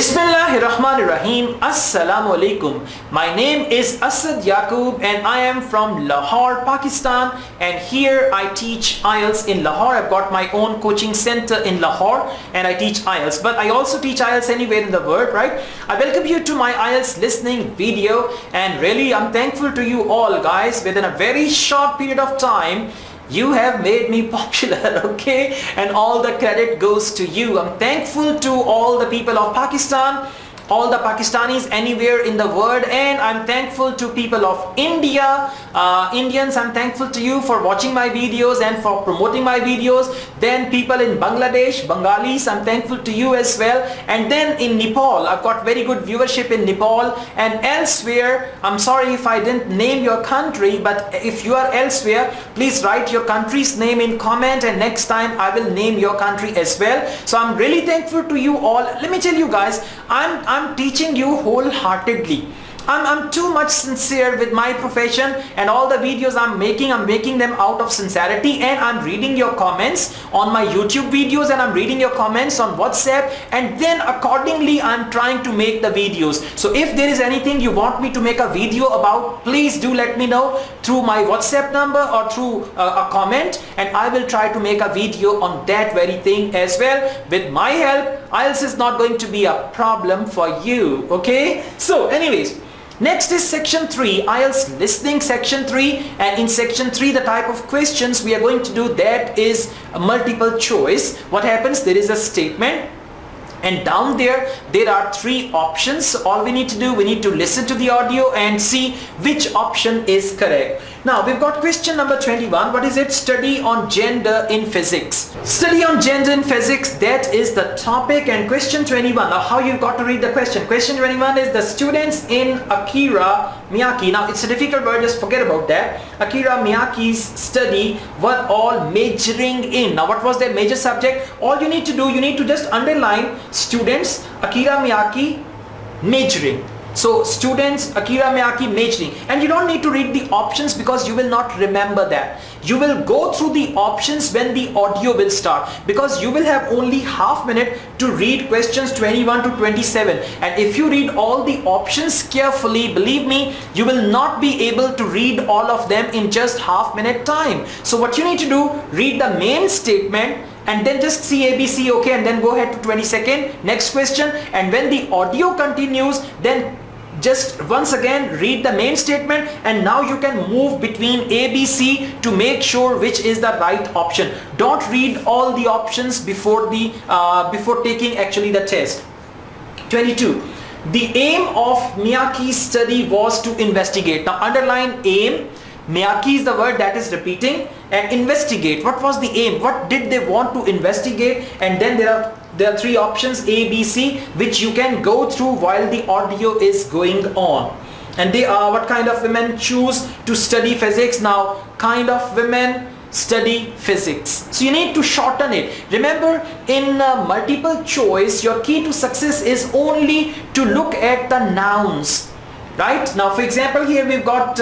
Bismillahirrahmanirrahim. Assalamu alaikum. My name is Asad Yaqub and I am from Lahore, Pakistan, and here I teach IELTS in Lahore. I've got my own coaching center in Lahore and I teach IELTS, but I also teach IELTS anywhere in the world, right? I welcome you to my IELTS listening video, and really I'm thankful to you all guys. Within a very short period of time, you have made me popular, okay? And all the credit goes to you. I'm thankful to all the people of Pakistan, all the Pakistanis anywhere in the world, and I'm thankful to people of India, Indians. I'm thankful to you for watching my videos and for promoting my videos. Then people in Bangladesh, Bengalis, I'm thankful to you as well. And then in Nepal, I've got very good viewership in Nepal and elsewhere. I'm sorry if I didn't name your country, but if you are elsewhere, please write your country's name in comment, and next time I will name your country as well. So I'm really thankful to you all. Let me tell you guys, I'm teaching you wholeheartedly. I'm too much sincere with my profession, and all the videos I'm making them out of sincerity, and I'm reading your comments on my YouTube videos, and I'm reading your comments on WhatsApp, and then accordingly I'm trying to make the videos. So if there is anything you want me to make a video about, please do let me know through my WhatsApp number or through a comment, and I will try to make a video on that very thing as well. With my help, IELTS is not going to be a problem for you, okay? So anyways, next is section 3, IELTS listening section 3, and in section 3 the type of questions we are going to do, that is a multiple choice. What happens, there is a statement and down there are 3 options. All we need to do, we need to listen to the audio and see which option is correct. Now we've got question number 21. What is it? Study on gender in physics. Study on gender in physics, that is the topic. And question 21, now how you got to read the question. Question 21 is the students in Akira Miyake. Now it's a difficult word, just forget about that. Akira Miyake's study were all majoring in. Now what was their major subject? All you need to do, you need to just underline students Akira Miyake majoring. So students Akira Miyake majoring, and you don't need to read the options because you will not remember that. You will go through the options when the audio will start, because you will have only half minute to read questions 21 to 27, and if you read all the options carefully, believe me, you will not be able to read all of them in just half minute time. So what you need to do, read the main statement and then just see ABC, okay, and then go ahead to 22nd, next question, and when the audio continues, then just once again read the main statement, and now you can move between ABC to make sure which is the right option. Don't read all the options before taking actually the test. 22. The aim of Miyake's study was to investigate. Now underline aim. Miyake is the word that is repeating, and investigate. What was the aim? What did they want to investigate? And then there are 3 options A, B, C, which you can go through while the audio is going on. And they are, what kind of women choose to study physics? Now kind of women study physics. So you need to shorten it. Remember, in multiple choice, your key to success is only to look at the nouns, right? Now for example, here we've got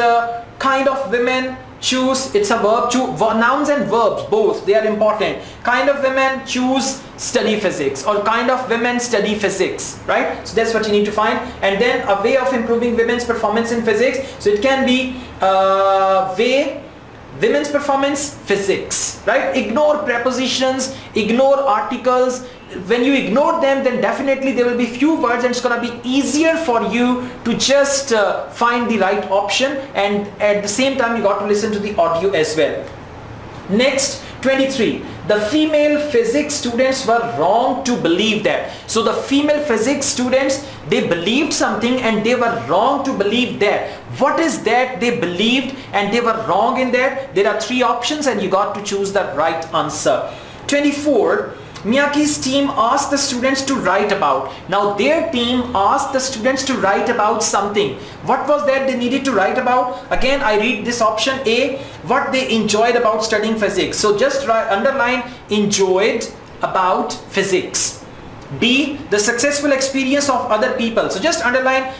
kind of women choose, it's a verb, nouns and verbs both, they are important. Kind of women choose study physics, or kind of women study physics, right? So that's what you need to find. And then a way of improving women's performance in physics, so it can be way women's performance physics, right? Ignore prepositions, ignore articles. When you ignore them, then definitely there will be few words, and it's gonna be easier for you to just find the right option, and at the same time you got to listen to the audio as well. Next, 23. The female physics students were wrong to believe that. So the female physics students, they believed something and they were wrong to believe that. What is that they believed and they were wrong in that? There are 3 options and you got to choose the right answer. 24. Miyake's team asked the students to write about. Now their team asked the students to write about something. What was that they needed to write about? Again, I read this option A, what they enjoyed about studying physics. So just underline enjoyed about physics. B, the successful experience of other people. So just underline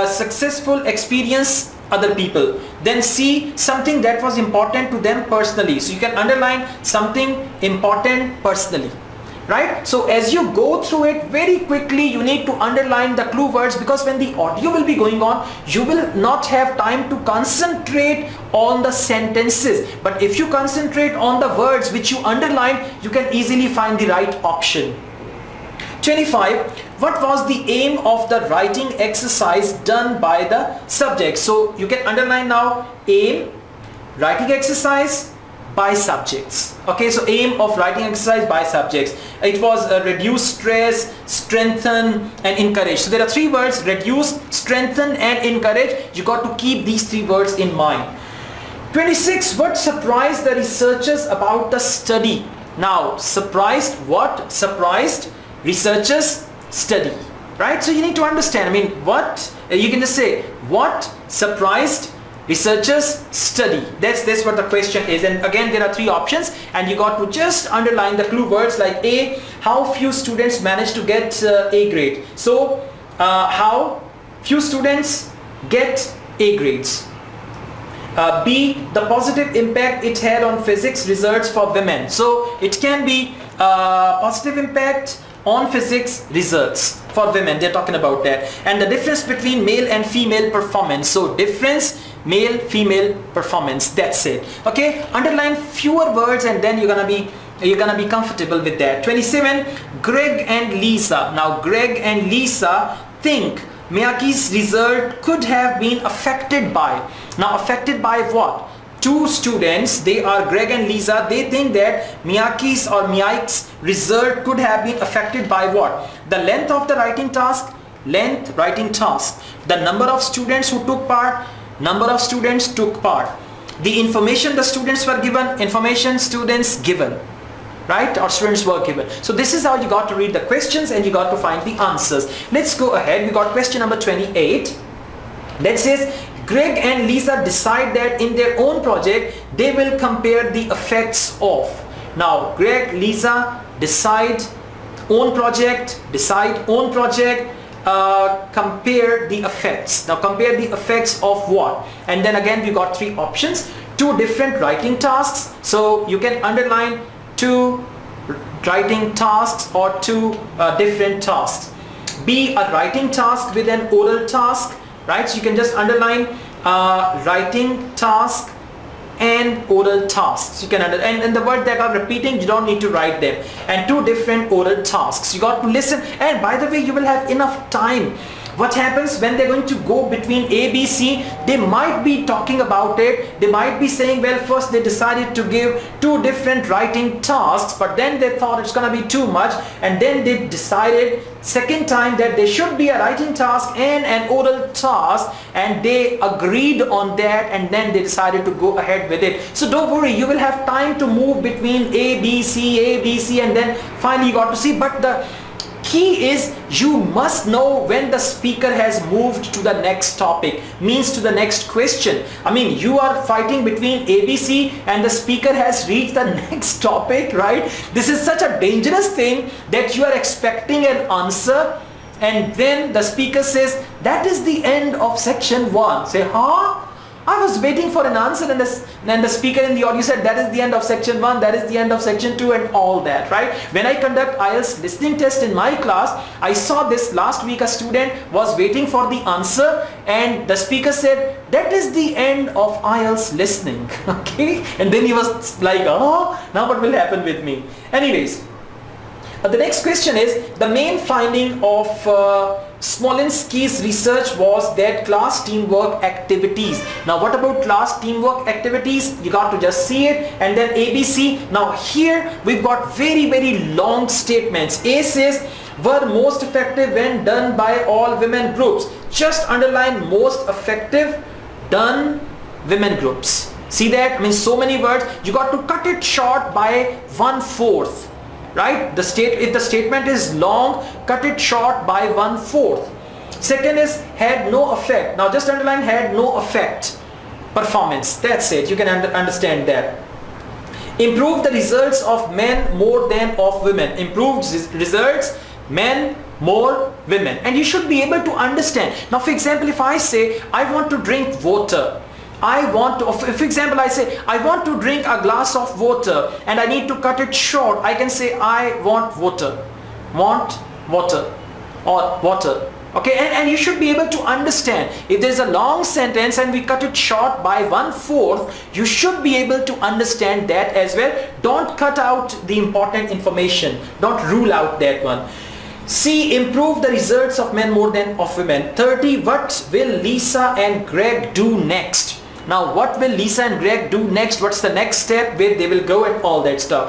successful experience other people. Then C, something that was important to them personally. So you can underline something important personally. right? So as you go through it very quickly, you need to underline the clue words, because when the audio will be going on, you will not have time to concentrate on the sentences. But if you concentrate on the words which you underline, you can easily find the right option. 25. What was the aim of the writing exercise done by the subject? So you can underline now aim, writing exercise by subjects. Okay, so aim of writing exercise by subjects. It was reduce stress, strengthen and encourage. So there are three words: reduce, strengthen and encourage. You got to keep these three words in mind. 26. What surprised the researchers about the study? Now, surprised what? Surprised researchers study, right? So you need to understand, I mean, what you can just say, what surprised researchers study. That's what the question is. And again, there are three options, and you got to just underline the clue words, like A, how few students managed to get A grade. So how few students get A grades. B, the positive impact it had on physics results for women. So it can be positive impact on physics results for women. They're talking about that. And the difference between male and female performance. So difference male female performance. That's it. Okay, underline fewer words, and then you're gonna be comfortable with that. 27. Greg and Lisa. Now Greg and Lisa think Miyake's result could have been affected by. Now affected by what? Two students, they are Greg and Lisa, they think that Miyake's result could have been affected by what? The length of the writing task, the number of students who took part, the information the students were given, information students given, right? Or students were given. So this is how you got to read the questions, and you got to find the answers. Let's go ahead. We got question number 28. That says, Greg and Lisa decide that in their own project they will compare the effects of. Now Greg, Lisa decide own project, compare the effects. Now compare the effects of what? And then again we got three options: two different writing tasks. So you can underline two writing tasks or two different tasks. B, a writing task with an oral task. Right, so you can just underline writing task and oral tasks. You can and the word that are repeating, you don't need to write them. And two different oral tasks. You got to listen. And by the way, you will have enough time. What happens when they're going to go between A, B, C? They might be talking about it. They might be saying, well, first they decided to give two different writing tasks, but then they thought it's gonna be too much, and then they decided second time that there should be a writing task and an oral task, and they agreed on that, and then they decided to go ahead with it. So don't worry, you will have time to move between A, B, C, and then finally you got to C. But the key is you must know when the speaker has moved to the next topic, means to the next question. I mean, you are fighting between ABC and the speaker has reached the next topic, right? This is such a dangerous thing that you are expecting an answer, and then the speaker says that is the end of section 1. Say, huh? I was waiting for an answer, and the speaker in the audio said that is the end of section 1, that is the end of section 2, and all that, right? When I conduct IELTS listening test in my class, I saw this last week. A student was waiting for the answer, and the speaker said that is the end of IELTS listening. Okay, and then he was like, oh, now what will happen with me? Anyways, the next question is, the main finding of Smolinski's research was that class teamwork activities. Now what about class teamwork activities? You got to just see it, and then ABC. Now here we've got very, very long statements. A says were most effective when done by all women groups. Just underline most effective done women groups. See that? I mean, so many words. You got to cut it short by 1/4. Right? If the statement is long, cut it short by 1/4. Second is had no effect. Now just underline had no effect. Performance. That's it. You can understand that. Improve the results of men more than of women. Improved results, men more women. And you should be able to understand. Now for example, if I say I want to drink water, I want to, for example, I say, I want to drink a glass of water and I need to cut it short. I can say, I want water. Want water or water. Okay, and you should be able to understand. If there's a long sentence and we cut it short by 1/4, you should be able to understand that as well. Don't cut out the important information. Don't rule out that one. C. Improve the results of men more than of women. 30. What will Lisa and Greg do next? Now, what will Lisa and Greg do next? What's the next step? Where they will go and all that stuff.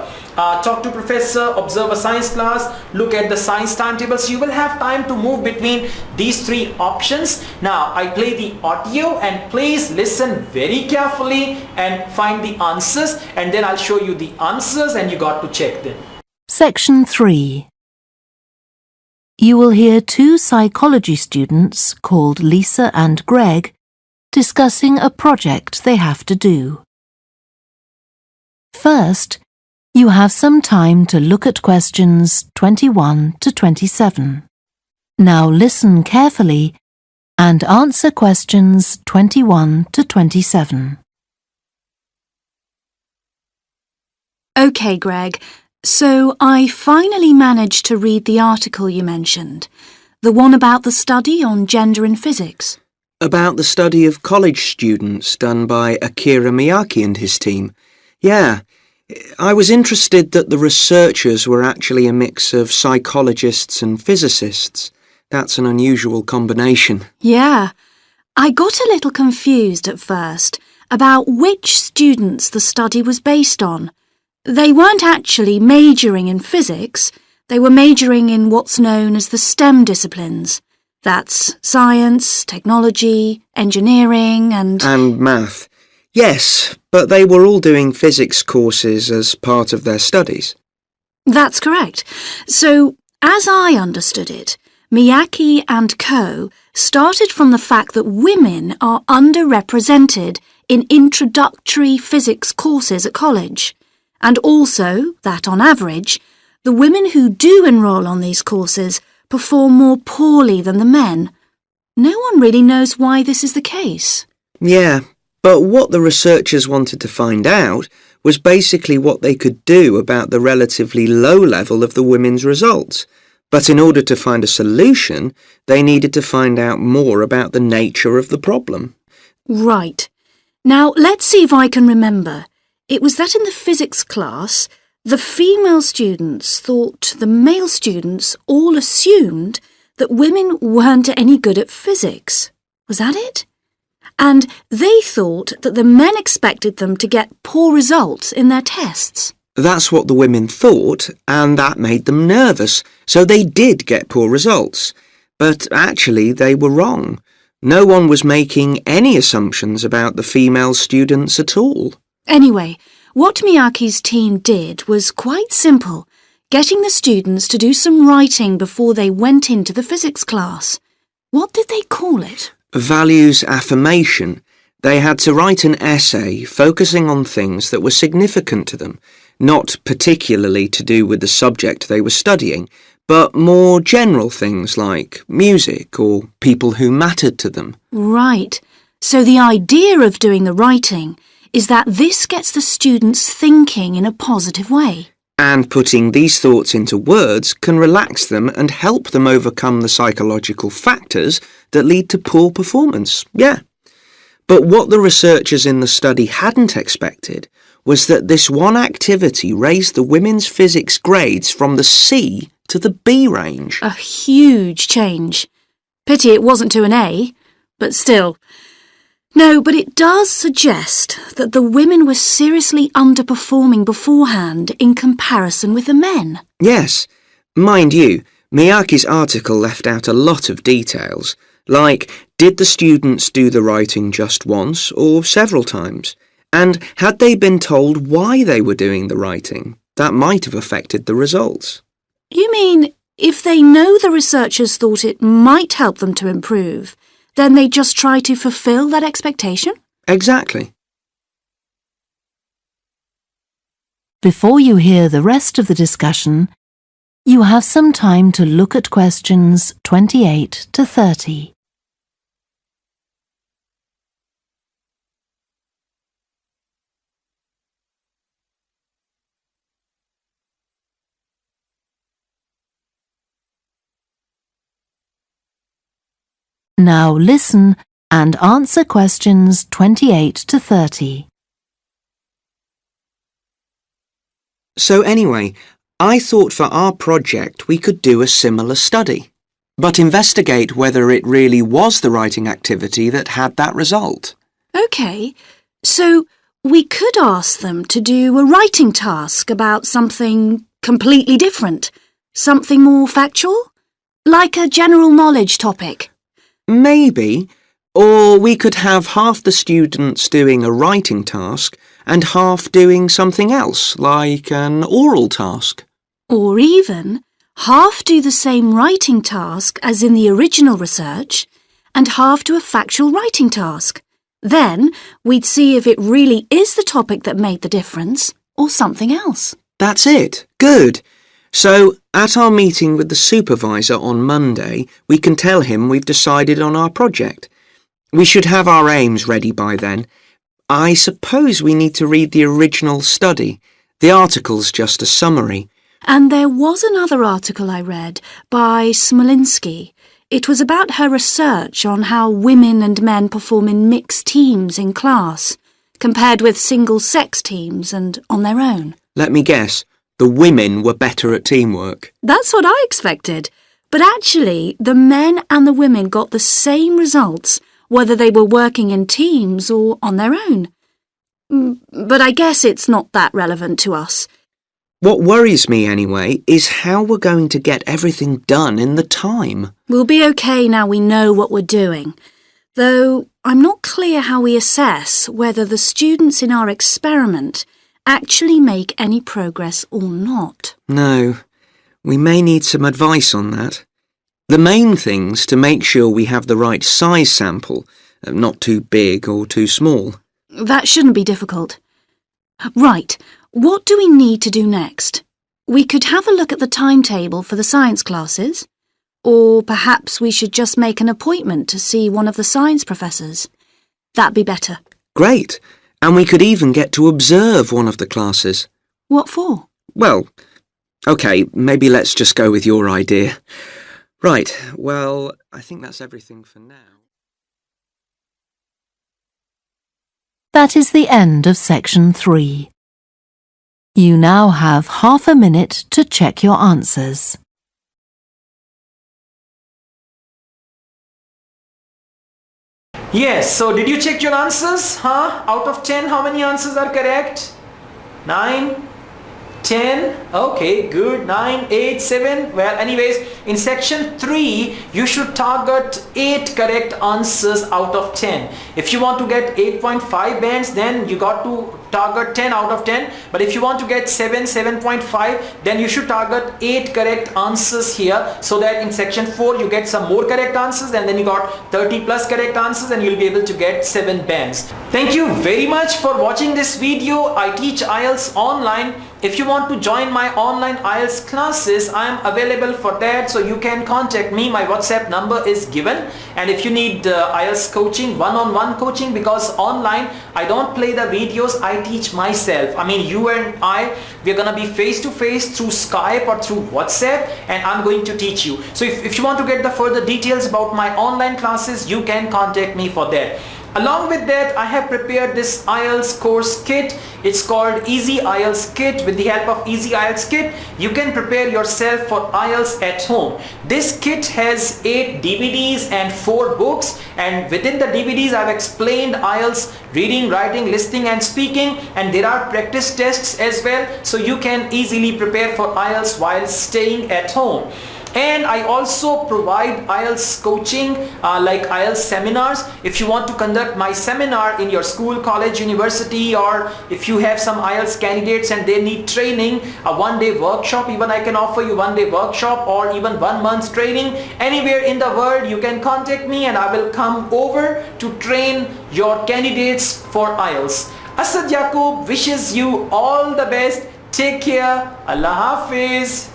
Talk to professor, observe a science class, look at the science timetables. You will have time to move between these three options. Now, I play the audio and please listen very carefully and find the answers, and then I'll show you the answers and you got to check them. Section 3. You will hear two psychology students called Lisa and Greg discussing a project they have to do. First, you have some time to look at questions 21 to 27. Now listen carefully and answer questions 21 to 27. OK, Greg. So I finally managed to read the article you mentioned, the one about the study on gender in physics. About the study of college students done by Akira Miyake and his team. Yeah, I was interested that the researchers were actually a mix of psychologists and physicists. That's an unusual combination. Yeah, I got a little confused at first about which students the study was based on. They weren't actually majoring in physics, they were majoring in what's known as the STEM disciplines. That's science, technology, engineering and math. Yes, but they were all doing physics courses as part of their studies. That's correct. So, as I understood it, Miyake and co. started from the fact that women are underrepresented in introductory physics courses at college, and also that, on average, the women who do enroll on these courses perform more poorly than the men. No one really knows why this is the case. Yeah, but what the researchers wanted to find out was basically what they could do about the relatively low level of the women's results. But in order to find a solution, they needed to find out more about the nature of the problem. Right. Now, let's see if I can remember. It was that in the physics class, the female students thought the male students all assumed that women weren't any good at physics. Was that it? And they thought that the men expected them to get poor results in their tests. That's what the women thought, and that made them nervous, so they did get poor results. But actually, they were wrong. No one was making any assumptions about the female students at all. Anyway, what Miyake's team did was quite simple, getting the students to do some writing before they went into the physics class. What did they call it? Values affirmation. They had to write an essay focusing on things that were significant to them, not particularly to do with the subject they were studying, but more general things like music or people who mattered to them. Right. So the idea of doing the writing is that this gets the students thinking in a positive way. And putting these thoughts into words can relax them and help them overcome the psychological factors that lead to poor performance. Yeah. But what the researchers in the study hadn't expected was that this one activity raised the women's physics grades from the C to the B range. A huge change. Pity it wasn't to an A, but still. No, but it does suggest that the women were seriously underperforming beforehand in comparison with the men. Yes. Mind you, Miyake's article left out a lot of details, like did the students do the writing just once or several times? And had they been told why they were doing the writing? That might have affected the results. You mean if they know the researchers thought it might help them to improve, then they just try to fulfill that expectation? Exactly. Before you hear the rest of the discussion, you have some time to look at questions 28 to 30. Now listen and answer questions 28 to 30. So anyway, I thought for our project we could do a similar study, but investigate whether it really was the writing activity that had that result. OK, so we could ask them to do a writing task about something completely different, something more factual, like a general knowledge topic. Maybe, or we could have half the students doing a writing task and half doing something else, like an oral task. Or even half do the same writing task as in the original research and half do a factual writing task. Then we'd see if it really is the topic that made the difference or something else. That's it. Good. So, at our meeting with the supervisor on Monday, we can tell him we've decided on our project. We should have our aims ready by then. I suppose we need to read the original study. The article's just a summary. And there was another article I read by Smolinski. It was about her research on how women and men perform in mixed teams in class, compared with single-sex teams and on their own. Let me guess. The women were better at teamwork. That's what I expected. But actually, the men and the women got the same results, whether they were working in teams or on their own. But I guess it's not that relevant to us. What worries me, anyway, is how we're going to get everything done in the time. We'll be okay now we know what we're doing. Though I'm not clear how we assess whether the students in our experiment actually make any progress or not. No, we may need some advice on that. The main thing's to make sure we have the right size sample, not too big or too small. That shouldn't be difficult. Right, what do we need to do next? We could have a look at the timetable for the science classes, or perhaps we should just make an appointment to see one of the science professors. That'd be better. Great. And we could even get to observe one of the classes. What for? Well, OK, maybe let's just go with your idea. Right, well, I think that's everything for now. That is the end of section 3. You now have half a minute to check your answers. Yes, so did you check your answers? Out of 10, how many answers are correct? 9? 10? Okay, good. 9, 8, 7. Well, anyways, in section 3, you should target 8 correct answers out of 10. If you want to get 8.5 bands, then you got to target 10 out of 10. But if you want to get 7, 7.5, then you should target 8 correct answers here, so that in section 4 you get some more correct answers, and then you got 30 plus correct answers, and you'll be able to get 7 bands. Thank you very much for watching this video. I teach IELTS online. If you want to join my online IELTS classes, I am available for that, so you can contact me. My WhatsApp number is given. And if you need IELTS coaching, one-on-one coaching, because online I don't play the videos, I teach myself. I mean, you and I, we're gonna be face-to-face through Skype or through WhatsApp, and I'm going to teach you. So if you want to get the further details about my online classes, you can contact me for that. Along with that, I have prepared this IELTS course kit. It's called Easy IELTS Kit. With the help of Easy IELTS Kit, you can prepare yourself for IELTS at home. This kit has 8 DVDs and 4 books, and within the DVDs I've explained IELTS reading, writing, listening and speaking, and there are practice tests as well, so you can easily prepare for IELTS while staying at home. And I also provide IELTS coaching, like IELTS seminars. If you want to conduct my seminar in your school, college, university, or if you have some IELTS candidates and they need training, a one-day workshop, even I can offer you one-day workshop, or even 1 month's training. Anywhere in the world you can contact me and I will come over to train your candidates for IELTS. Asad Yaqub wishes you all the best. Take care. Allah Hafiz.